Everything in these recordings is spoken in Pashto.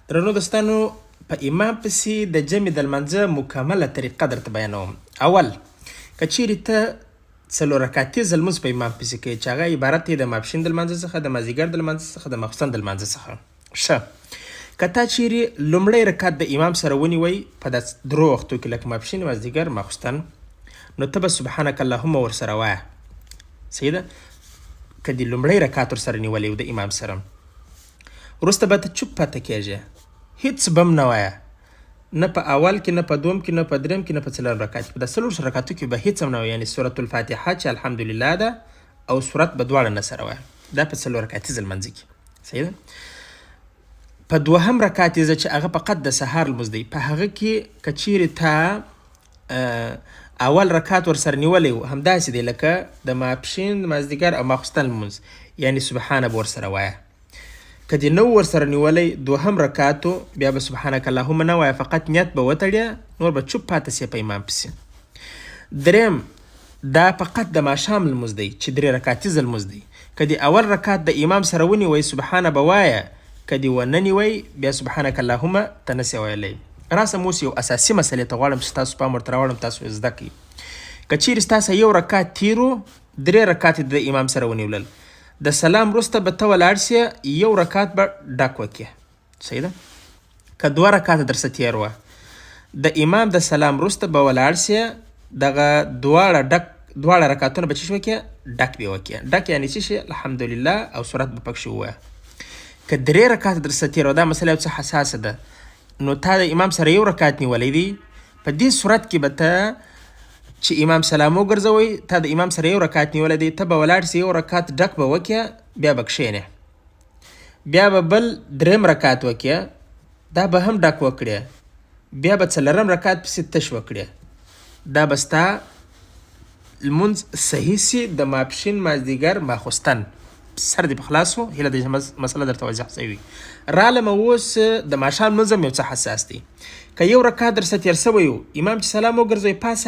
درنو دوستانو په امام پسې د جمع د لمانځه مکمله طریقه درته بیانوم. اول که چیرې ته څلور رکعتیز لمونځ په امام پسې کوې چې هغه عبارت دی د ماپښین د لمانځه څخه، د مازدیګر د لمانځه څخه، د ماخوستن د لمانځه څخه. ښه، که تا چیرې لومړی رکعت د امام سره ونیوی په داسې درو وختو کې لکه ماپښین، مازدیګر، ماخوستن، نو ته به سبحانک اللهم ورسره وایه. صحیح ده؟ که دې لومړی رکعت ورسره نیولی و د امام سره، وروسته به ته چوپ پاته کېږې، هیڅ به هم نه وایه، نه په اول کې، نه په دوم کې، نه په دریم کې، نه په څلورم رکعت کې. په دا څلور رکعتو کې به هیڅ هم نه وایه، یعنې سورة الفاتحه چې الحمدلله ده او سورت به دواړه نه سره وایه. دا په څلور رکعتیز لمانځه کې. صحیح ده؟ په دوهم رکعتیزه چې هغه فقط د سهار لمونځ دی، په هغه کې که چیرې تا اول رکعت ورسره نیولی و، همداسې دی لکه د ماپښین، مازدیګر او ماخوستن لمونځ، یعنې سبحانه به ورسره وایه. که دې نه ورسره نیولی دوهم رکعتو، بیا به سبحانک اللهم نه وایه، فقط نیت به وتړیه، نور به چوپ پاته سې په امام پسې. دریم، دا فقط د ماښام لمونځ دی چې درې رکعتیز لمونځ دی. که دې اول رکعت د امام سره ونیوی، سبحانه به وایه، که دې ونه نیوی بیا سبحانک اللهم ته نسې ویلی. راسم اوس یو اساسي مسلې ته غواړم چې تاسو پام ورته راوړم، تاسو زده کړئ. که چیرې ستاسو یو رکعت تیرو، درې رکعت د امام سره ونیولل، د سلام وروسته به ته ولاړ سې، یو رکعت به ډک وکړې. صحیح ده؟ که دوه رکعته درڅه تیر وه، د امام د سلام وروسته به ولاړ سې، دغه دواړه رکعتونه به څه وکړې؟ ډک به وکړې. ډک یعنې څه شي؟ الحمدلله او سورت به پکښې ووایه. که درې رکعته درڅه تیر وه، دا مسله یو څه حساسه ده، نو تا د امام سره یو رکعت نیولی دی، په دې صورت کې به ته چې امام سلام وګرځوئ، تا د امام سره یو رکعت نیولی دی، ته به ولاړ سې، یو رکعت ډک به وکړې، بیا به کښېنې، بیا به بل دریم رکعت وکړې، دا به هم ډک وکړې، بیا به څلرم رکعت پسې تش وکړې. دا به ستا لمونځ صحیح سي د ماپښین، مازدیګر، ماخوستن. سر دې په خلاص و، هیله دې مسله درته واضح شوي. رالمه اوس د ماښام لمونځ هم یو څه حساس دی. که یو رکعت درڅه تېر سوی و، امام چې سلام وګرځوي، پاسې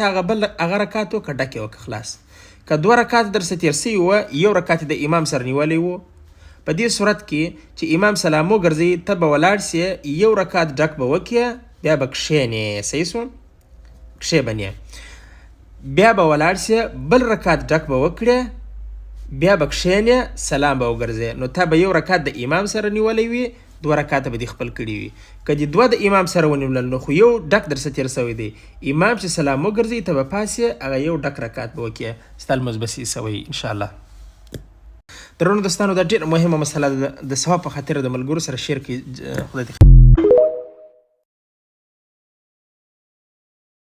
هغه رکعت وکړه، ډک یې وکړه، خلاص. که دوه رکعت درڅه تېر سوي وه، یو رکعت د امام سره نیولی و، په دې صورت کې چې امام سلام وګرځوي، ته به ولاړ سې، یو رکعت ډک به وکړې، بیا به کښېنې. صحیح سو؟ کښېبنې، بیا به ولاړ سې، بل رکعت ډک به وکړې، بیا به کښېنې، سلام به وګرځې. نو تا به یو رکعت د امام سره نیولی وي، دوه رکعته به دې خپل کړي وي. که دې دوه د امام سره ونیولل، نو خو یو ډک درڅه تېر سوی دی، امام چې سلام وګرځوي، ته به پاسې هغه یو ډک رکعت به وکړې، ستا لمونځ به صحیح سوی انشاءالله. درنو دوستانو، دا ډېره مهمه مسله ده، د ثواب په خاطر د ملګرو سره شیر کړئ. خدای دې